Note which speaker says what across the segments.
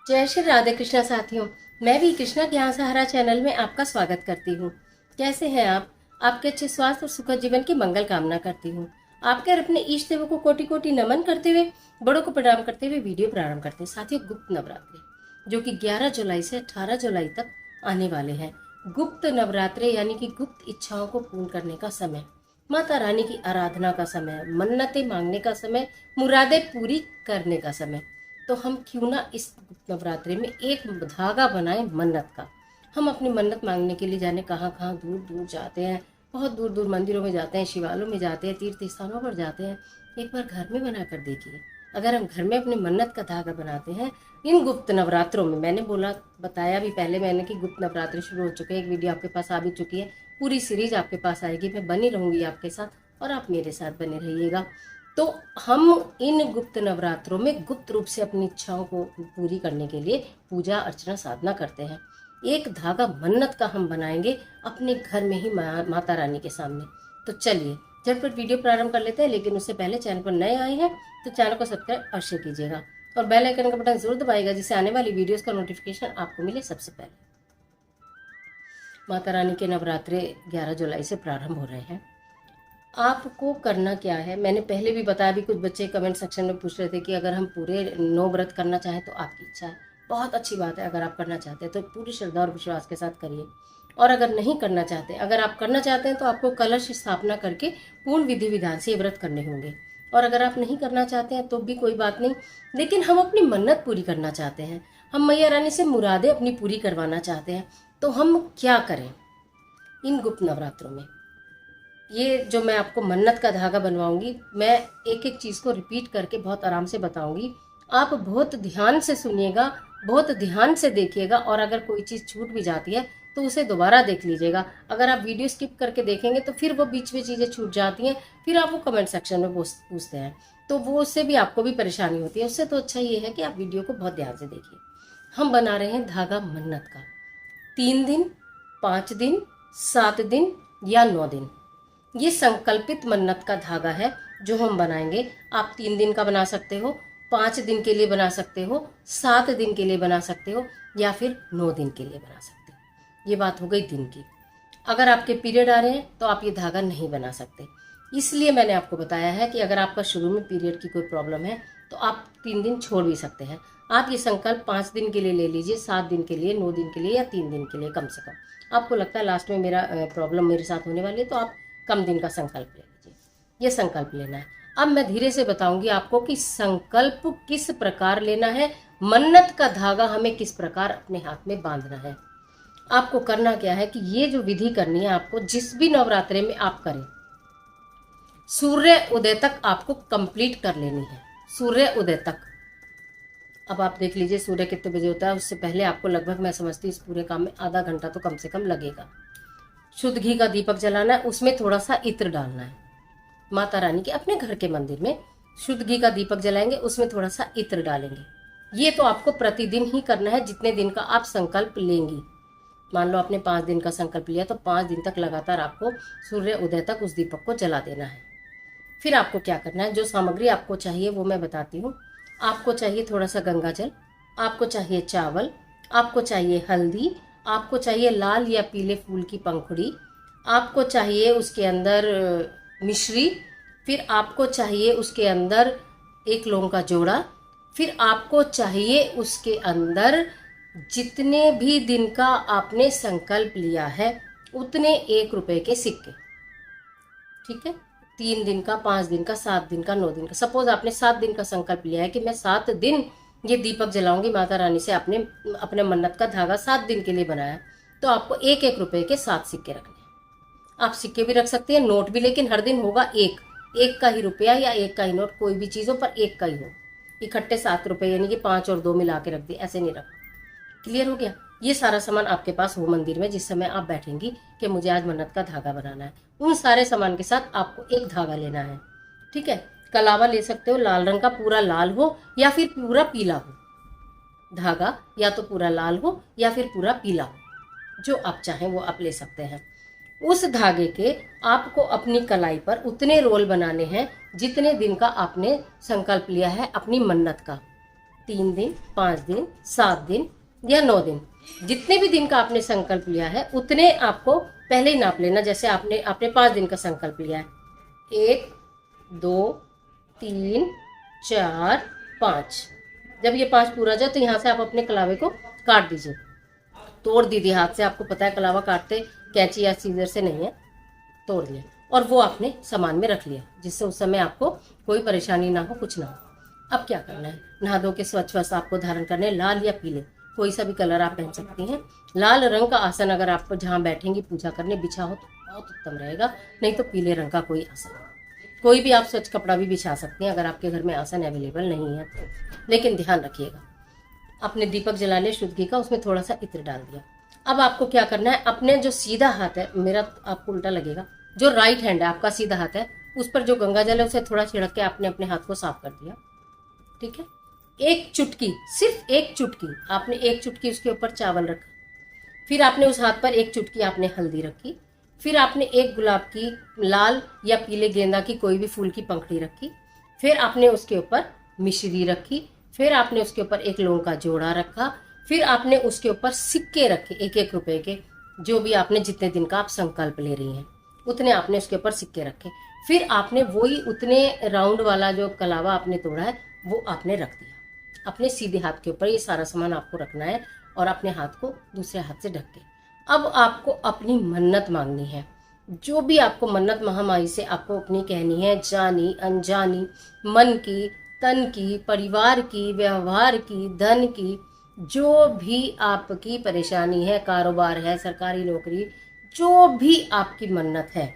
Speaker 1: जय श्री राधे कृष्णा साथियों। मैं भी कृष्णा ज्ञान सहारा चैनल में आपका स्वागत करती हूँ। कैसे हैं आप? आपके अच्छे स्वास्थ्य और सुखद जीवन की मंगल कामना करती हूँ। आपके और अपने इष्ट देवों को कोटि कोटि नमन करते हुए, बड़ों को प्रणाम करते हुए वीडियो प्रारंभ करते हैं। साथियों, गुप्त नवरात्रि जो कि 11 जुलाई से 18 जुलाई तक आने वाले हैं। गुप्त नवरात्रे यानी कि गुप्त इच्छाओं को पूर्ण करने का समय, माता रानी की आराधना का समय, मन्नतें मांगने का समय, मुरादें पूरी करने का समय। तो हम क्यों ना इस नवरात्रि में एक धागा बनाए मन्नत का। हम अपनी मन्नत मांगने के लिए जाने कहाँ कहाँ दूर दूर जाते हैं, बहुत दूर दूर मंदिरों में जाते हैं, शिवालयों में जाते हैं, तीर्थ स्थानों पर जाते हैं। एक बार घर में बना कर देखिए। अगर हम घर में अपनी मन्नत का धागा बनाते हैं इन गुप्त नवरात्रों में, मैंने बताया भी पहले मैंने कि गुप्त नवरात्रि शुरू हो चुके हैं। एक वीडियो आपके पास आ भी चुकी है, पूरी सीरीज आपके पास आएगी। मैं बनी रहूंगी आपके साथ और आप मेरे साथ बने रहिएगा। तो हम इन गुप्त नवरात्रों में गुप्त रूप से अपनी इच्छाओं को पूरी करने के लिए पूजा अर्चना साधना करते हैं। एक धागा मन्नत का हम बनाएंगे अपने घर में ही माता रानी के सामने। तो चलिए झटपट वीडियो प्रारंभ कर लेते हैं, लेकिन उससे पहले चैनल पर नए आए हैं तो चैनल को सब्सक्राइब अवश्य कीजिएगा और बेल आइकन का बटन जरूर दबाइएगा, जिससे आने वाली वीडियोस का नोटिफिकेशन आपको मिले सबसे पहले। माता रानी के नवरात्रे 11 जुलाई से प्रारंभ हो रहे हैं। आपको करना क्या है, मैंने पहले भी बताया। भी कुछ बच्चे कमेंट सेक्शन में पूछ रहे थे कि अगर हम पूरे 9 व्रत करना चाहें तो आपकी इच्छा है, बहुत अच्छी बात है। अगर आप करना चाहते हैं तो पूरी श्रद्धा और विश्वास के साथ करिए। और अगर नहीं करना चाहते, अगर आप करना चाहते हैं तो आपको कलश स्थापना करके पूर्ण विधि विधान से ये व्रत करने होंगे। और अगर आप नहीं करना चाहते हैं तो भी कोई बात नहीं, लेकिन हम अपनी मन्नत पूरी करना चाहते हैं, हम मैया रानी से मुरादें अपनी पूरी करवाना चाहते हैं, तो हम क्या करें इन गुप्त नवरात्रों में? ये जो मैं आपको मन्नत का धागा बनवाऊंगी, मैं एक एक चीज़ को रिपीट करके बहुत आराम से बताऊंगी। आप बहुत ध्यान से सुनिएगा, बहुत ध्यान से देखिएगा। और अगर कोई चीज़ छूट भी जाती है तो उसे दोबारा देख लीजिएगा। अगर आप वीडियो स्किप करके देखेंगे तो फिर वो बीच में चीज़ें छूट जाती हैं, फिर आप वो कमेंट सेक्शन में पूछते हैं, तो वो उससे भी आपको भी परेशानी होती है। उससे तो अच्छा ये है कि आप वीडियो को बहुत ध्यान से देखिए। हम बना रहे हैं धागा मन्नत का 3 दिन, 5 दिन, 7 दिन या 9 दिन। ये संकल्पित मन्नत का धागा है जो हम बनाएंगे। आप 3 दिन का बना सकते हो, 5 दिन के लिए बना सकते हो, 7 दिन के लिए बना सकते हो या फिर 9 दिन के लिए बना सकते हो। ये बात हो गई दिन की। अगर आपके पीरियड आ रहे हैं तो आप ये धागा नहीं बना सकते। इसलिए मैंने आपको बताया है कि अगर आपका शुरू में पीरियड की कोई प्रॉब्लम है तो आप 3 दिन छोड़ भी सकते हैं। आप ये संकल्प 5 दिन के लिए ले लीजिए, 7 दिन के लिए, 9 दिन के लिए या 3 दिन के लिए कम से कम। आपको लगता है लास्ट में मेरा प्रॉब्लम मेरे साथ होने वाली है तो आप कम दिन का संकल्प ले लीजिए। ये संकल्प लेना है। अब मैं धीरे से बताऊंगी आपको कि संकल्प किस प्रकार लेना है, मन्नत का धागा हमें किस प्रकार अपने हाथ में बांधना है। आपको करना क्या है कि ये जो विधि करनी है आपको, जिस भी नवरात्रे में आप करें, सूर्य उदय तक आपको कंप्लीट कर लेनी है। सूर्य उदय तक। अब आप देख लीजिए सूर्य कितने बजे होता है, उससे पहले आपको लगभग, मैं समझती हूँ इस पूरे काम में आधा घंटा तो कम से कम लगेगा। शुद्ध घी का दीपक जलाना है, उसमें थोड़ा सा इत्र डालना है। माता रानी के अपने घर के मंदिर में शुद्ध घी का दीपक जलाएंगे, उसमें थोड़ा सा इत्र डालेंगे। ये तो आपको प्रतिदिन ही करना है, जितने दिन का आप संकल्प लेंगी। मान लो आपने 5 दिन का संकल्प लिया तो 5 दिन तक लगातार आपको सूर्य उदय तक उस दीपक को जला देना है। फिर आपको क्या करना है, जो सामग्री आपको चाहिए वो मैं बताती हूँ। आपको चाहिए थोड़ा सा गंगा जल, आपको चाहिए चावल, आपको चाहिए हल्दी, आपको चाहिए लाल या पीले फूल की पंखुड़ी, आपको चाहिए उसके अंदर मिश्री, फिर आपको चाहिए उसके अंदर 1 लौंग का जोड़ा, फिर आपको चाहिए उसके अंदर जितने भी दिन का आपने संकल्प लिया है उतने 1 रुपए के सिक्के। ठीक है, 3 दिन का, 5 दिन का, 7 दिन का, 9 दिन का। सपोज आपने 7 दिन का संकल्प लिया है कि मैं 7 दिन ये दीपक जलाऊंगी माता रानी से, आपने अपने मन्नत का धागा 7 दिन के लिए बनाया, तो आपको 1-1 रुपए के 7 सिक्के रखने हैं। आप सिक्के भी रख सकते हैं, नोट भी, लेकिन हर दिन होगा एक का ही रुपया या 1 का ही नोट, कोई भी चीज़ हो पर 1 का ही हो। इकट्ठे 7 रुपए यानी कि 5 और 2 मिला के रख दिए, ऐसे नहीं रखो। क्लियर हो गया? ये सारा सामान आपके पास हो मंदिर में, जिस समय आप बैठेंगी कि मुझे आज मन्नत का धागा बनाना है। उन सारे सामान के साथ आपको एक धागा लेना है। ठीक है, कलावा ले सकते हो, लाल रंग का, पूरा लाल हो या फिर पूरा पीला हो धागा, या तो पूरा लाल हो या फिर पूरा पीला हो, जो आप चाहें वो आप ले सकते हैं। उस धागे के आपको अपनी कलाई पर उतने रोल बनाने हैं जितने दिन का आपने संकल्प लिया है अपनी मन्नत का। 3 दिन, 5 दिन, 7 दिन या 9 दिन, जितने भी दिन का आपने संकल्प लिया है उतने आपको पहले ही नाप लेना। जैसे आपने 5 दिन का संकल्प लिया है, 1 2 3 4 5। जब ये 5 पूरा जाए तो यहाँ से आप अपने कलावे को काट दीजिए। तोड़ दीजिए हाथ से, आपको पता है कलावा काटते कैंची या सीजर से नहीं है, तोड़ दिया और वो आपने सामान में रख लिया, जिससे उस समय आपको कोई परेशानी ना हो, कुछ ना हो। अब क्या करना है, नहा धो के स्वच्छ वस्त्र आपको धारण करने, लाल या पीले कोई सा भी कलर आप पहन सकती हैं। लाल रंग का आसन अगर आप जहाँ बैठेंगी पूजा करने बिछा हो तो बहुत उत्तम रहेगा, नहीं तो पीले रंग का कोई आसन, कोई भी आप स्वच्छ कपड़ा भी बिछा सकती हैं अगर आपके घर में आसन अवेलेबल नहीं है तो। लेकिन ध्यान रखिएगा, अपने दीपक जला ले शुद्ध घी का, उसमें थोड़ा सा इत्र डाल दिया। अब आपको क्या करना है, अपने जो सीधा हाथ है, मेरा आपको उल्टा लगेगा, जो राइट हैंड है आपका सीधा हाथ है, उस पर जो गंगा जल है उसे थोड़ा छिड़क के आपने अपने हाथ को साफ कर दिया। ठीक है, एक चुटकी, सिर्फ एक चुटकी, आपने एक चुटकी उसके ऊपर चावल रखा, फिर आपने उस हाथ पर एक चुटकी आपने हल्दी रखी, फिर आपने एक गुलाब की, लाल या पीले गेंदा की कोई भी फूल की पंखड़ी रखी, फिर आपने उसके ऊपर मिश्री रखी, फिर आपने उसके ऊपर एक लौंग का जोड़ा रखा, फिर आपने उसके ऊपर सिक्के रखे 1-1 रुपए के, जो भी आपने जितने दिन का आप संकल्प ले रही हैं उतने आपने उसके ऊपर सिक्के रखे। फिर आपने वही उतने राउंड वाला जो कलावा आपने तोड़ा है वो आपने रख दिया अपने सीधे हाथ के ऊपर। ये सारा सामान आपको रखना है और अपने हाथ को दूसरे हाथ से ढक के अब आपको अपनी मन्नत मांगनी है। जो भी आपको मन्नत महामाई से आपको अपनी कहनी है, जानी अनजानी, मन की, तन की, परिवार की, व्यवहार की, धन की, जो भी आपकी परेशानी है, कारोबार है, सरकारी नौकरी, जो भी आपकी मन्नत है,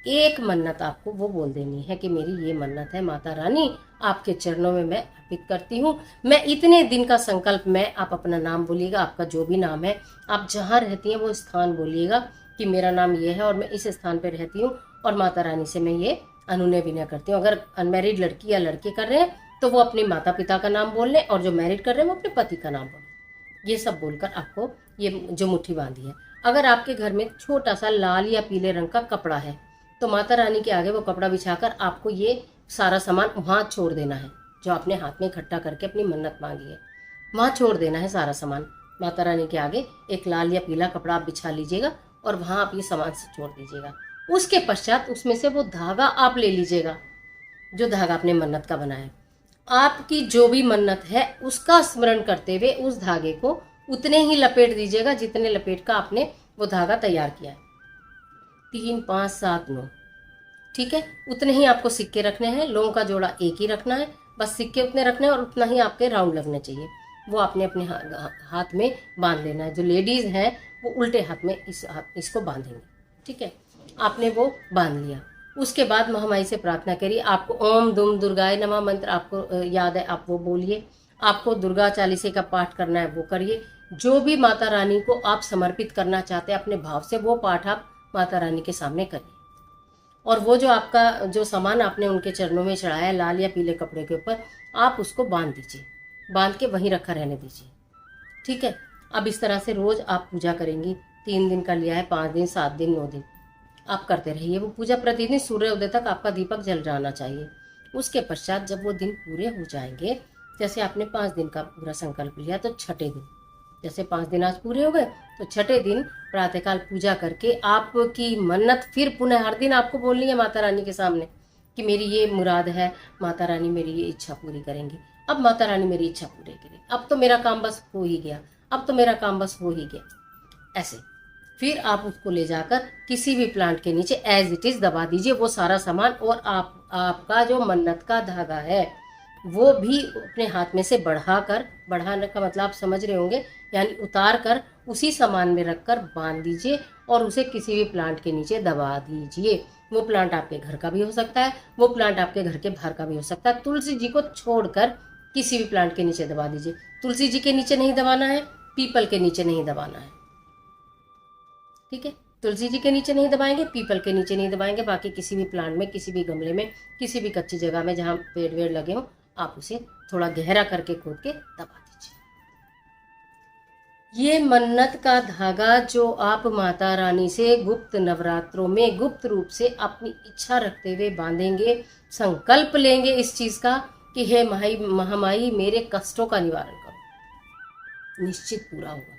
Speaker 1: एक मन्नत आपको वो बोल देनी है कि मेरी ये मन्नत है माता रानी, आपके चरणों में मैं अर्पित करती हूँ। मैं इतने दिन का संकल्प, मैं, आप अपना नाम बोलिएगा, आपका जो भी नाम है, आप जहाँ रहती हैं वो स्थान बोलिएगा कि मेरा नाम ये है और मैं इस स्थान पर रहती हूँ और माता रानी से मैं ये अनुनय विनय करती हूँ। अगर अनमैरिड लड़की या लड़के कर रहे हैं तो वो अपने माता पिता का नाम बोल लें और जो मैरिड कर रहे हैं वो अपने पति का नाम बोलें। ये सब बोलकर आपको ये जो मुट्ठी बांधी है, अगर आपके घर में छोटा सा लाल या पीले रंग का कपड़ा है तो माता रानी के आगे वो कपड़ा बिछाकर आपको ये सारा सामान वहाँ छोड़ देना है, जो आपने हाथ में इकट्ठा करके अपनी मन्नत मांगी है वहाँ छोड़ देना है सारा सामान। माता रानी के आगे एक लाल या पीला कपड़ा आप बिछा लीजिएगा और वहाँ आप ये सामान से छोड़ दीजिएगा। उसके पश्चात उसमें से वो धागा आप ले लीजिएगा, जो धागा आपने मन्नत का बनाया है। आपकी जो भी मन्नत है उसका स्मरण करते हुए उस धागे को उतने ही लपेट दीजिएगा जितने लपेट का आपने वो धागा तैयार किया है, 3 5 7 9, ठीक है। उतने ही आपको सिक्के रखने हैं, लौंग का जोड़ा एक ही रखना है, बस सिक्के उतने रखने हैं और उतना ही आपके राउंड लगने चाहिए। वो आपने अपने हाथ में बांध लेना है। जो लेडीज़ हैं वो उल्टे हाथ में इसको बांधेंगे, ठीक है। आपने वो बांध लिया, उसके बाद महामाई से प्रार्थना करिए। आपको ओम दुम दुर्गाय नमः मंत्र आपको याद है, आप वो बोलिए। आपको दुर्गा चालीसे का पाठ करना है, वो करिए। जो भी माता रानी को आप समर्पित करना चाहते हैं अपने भाव से, वो पाठ आप माता रानी के सामने करिए। और वो जो आपका जो सामान आपने उनके चरणों में चढ़ाया लाल या पीले कपड़े के ऊपर, आप उसको बांध दीजिए, बांध के वहीं रखा रहने दीजिए, ठीक है। अब इस तरह से रोज आप पूजा करेंगी। 3 दिन का लिया है, 5 दिन, 7 दिन, 9 दिन आप करते रहिए वो पूजा। प्रतिदिन सूर्योदय तक आपका दीपक जल जाना चाहिए। उसके पश्चात जब वो दिन पूरे हो जाएंगे, जैसे आपने 5 दिन का पूरा संकल्प लिया, तो छठे दिन, जैसे 5 दिन आज पूरे हो गए तो छठे दिन प्रातःकाल पूजा करके आपकी मन्नत फिर पुनः हर दिन आपको बोलनी है माता रानी के सामने कि मेरी ये मुराद है, माता रानी मेरी ये इच्छा पूरी करेंगी। अब माता रानी मेरी इच्छा पूरी करेगी, अब तो मेरा काम बस हो ही गया, अब तो मेरा काम बस हो ही गया। ऐसे फिर आप उसको ले जाकर किसी भी प्लांट के नीचे एज इट इज दबा दीजिए वो सारा सामान। और आपका जो मन्नत का धागा है वो भी अपने हाथ में से बढ़ाने का मतलब आप समझ रहे होंगे, यानी उतार कर उसी सामान में रखकर बांध दीजिए और उसे किसी भी प्लांट के नीचे दबा दीजिए। वो प्लांट आपके घर का भी हो सकता है, वो प्लांट आपके घर के बाहर का भी हो सकता है। तुलसी जी को छोड़कर किसी भी प्लांट के नीचे दबा दीजिए। तुलसी जी के नीचे नहीं दबाना है, पीपल के नीचे नहीं दबाना है, ठीक है। तुलसी जी के नीचे नहीं दबाएंगे, पीपल के नीचे नहीं दबाएंगे, बाकी किसी भी प्लांट में, किसी भी गमले में, किसी भी कच्ची जगह में जहाँ पेड़ वेड़ लगे हो, आप उसे थोड़ा गहरा करके खोद के दबा दीजिए। ये मन्नत का धागा जो आप माता रानी से गुप्त नवरात्रों में गुप्त रूप से अपनी इच्छा रखते हुए बांधेंगे, संकल्प लेंगे इस चीज का कि हे महामाई मेरे कष्टों का निवारण करो, निश्चित पूरा होगा।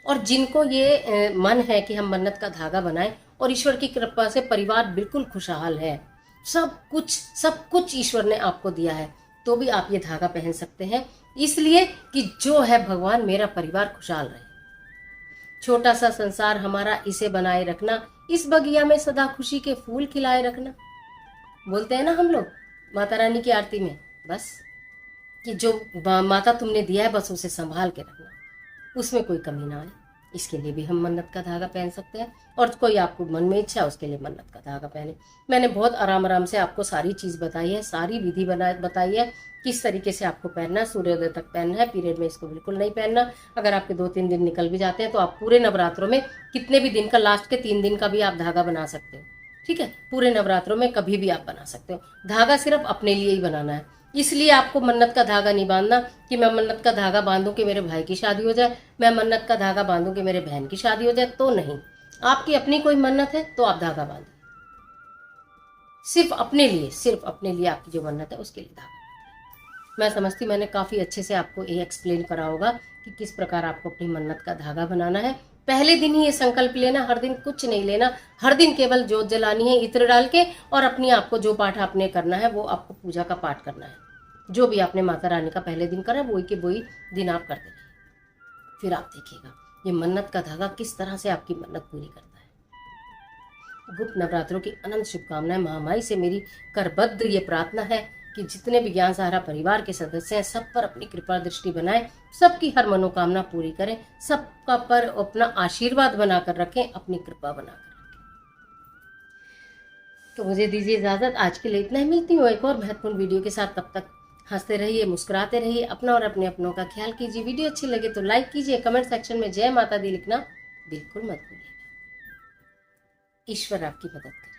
Speaker 1: और जिनको ये मन है कि हम मन्नत का धागा बनाएं, और ईश्वर की कृपा से परिवार बिल्कुल खुशहाल है, सब कुछ ईश्वर ने आपको दिया है, तो भी आप ये धागा पहन सकते हैं, इसलिए कि जो है भगवान मेरा परिवार खुशहाल रहे। छोटा सा संसार हमारा, इसे बनाए रखना, इस बगिया में सदा खुशी के फूल खिलाए रखना। बोलते हैं ना हम लोग माता रानी की आरती में, बस कि जो माता तुमने दिया है बस उसे संभाल के रखना, उसमें कोई कमी ना आए। इसके लिए भी हम मन्नत का धागा पहन सकते हैं, और कोई आपको मन में इच्छा है उसके लिए मन्नत का धागा पहने। मैंने बहुत आराम से आपको सारी चीज़ बताई है, सारी विधि बताई है, किस तरीके से आपको पहनना है। सूर्योदय तक पहनना है, पीरियड में इसको बिल्कुल नहीं पहनना। अगर आपके 2-3 दिन निकल भी जाते हैं तो आप पूरे नवरात्रों में कितने भी दिन का, लास्ट के 3 दिन का भी आप धागा बना सकते हो, ठीक है। पूरे नवरात्रों में कभी भी आप बना सकते हो। धागा सिर्फ अपने लिए ही बनाना है, इसलिए आपको मन्नत का धागा नहीं बांधना कि मैं मन्नत का धागा बांधूं कि मेरे भाई की शादी हो जाए, मैं मन्नत का धागा बांधूं कि मेरे बहन की शादी हो जाए, तो नहीं। आपकी अपनी कोई मन्नत है तो आप धागा बांधे, सिर्फ अपने लिए आपकी जो मन्नत है उसके लिए धागा। मैं समझती मैंने काफ़ी अच्छे से आपको ये एक्सप्लेन करा होगा कि किस प्रकार आपको अपनी मन्नत का धागा बनाना है। पहले दिन ही ये संकल्प लेना, हर दिन कुछ नहीं लेना, हर दिन केवल जोत जलानी है इत्र डाल के, और अपनी आपको जो पाठ आपने करना है वो आपको पूजा का पाठ करना है। जो भी आपने माता रानी का पहले दिन करा वही के वही दिन आप करते रहिए, फिर आप देखिएगा ये मन्नत का धागा किस तरह से आपकी मन्नत पूरी करता है। गुप्त नवरात्रों की अनंत शुभकामनाएं। महामाई से मेरी करबद्ध ये प्रार्थना है कि जितने भी ज्ञान सहारा परिवार के सदस्य हैं सब पर अपनी कृपा दृष्टि बनाएं, सबकी हर मनोकामना पूरी करें, सबका पर अपना आशीर्वाद बनाकर रखें, अपनी कृपा बनाकर रखें। तो मुझे दीजिए इजाजत, आज के लिए इतना ही। मिलती हूँ एक और महत्वपूर्ण वीडियो के साथ, तब तक हंसते रहिए, मुस्कुराते रहिए, अपना और अपने अपनों का ख्याल कीजिए। वीडियो अच्छी लगे तो लाइक कीजिए, कमेंट सेक्शन में जय माता दी लिखना बिल्कुल मत भूलिएगा। ईश्वर आपकी मदद करे।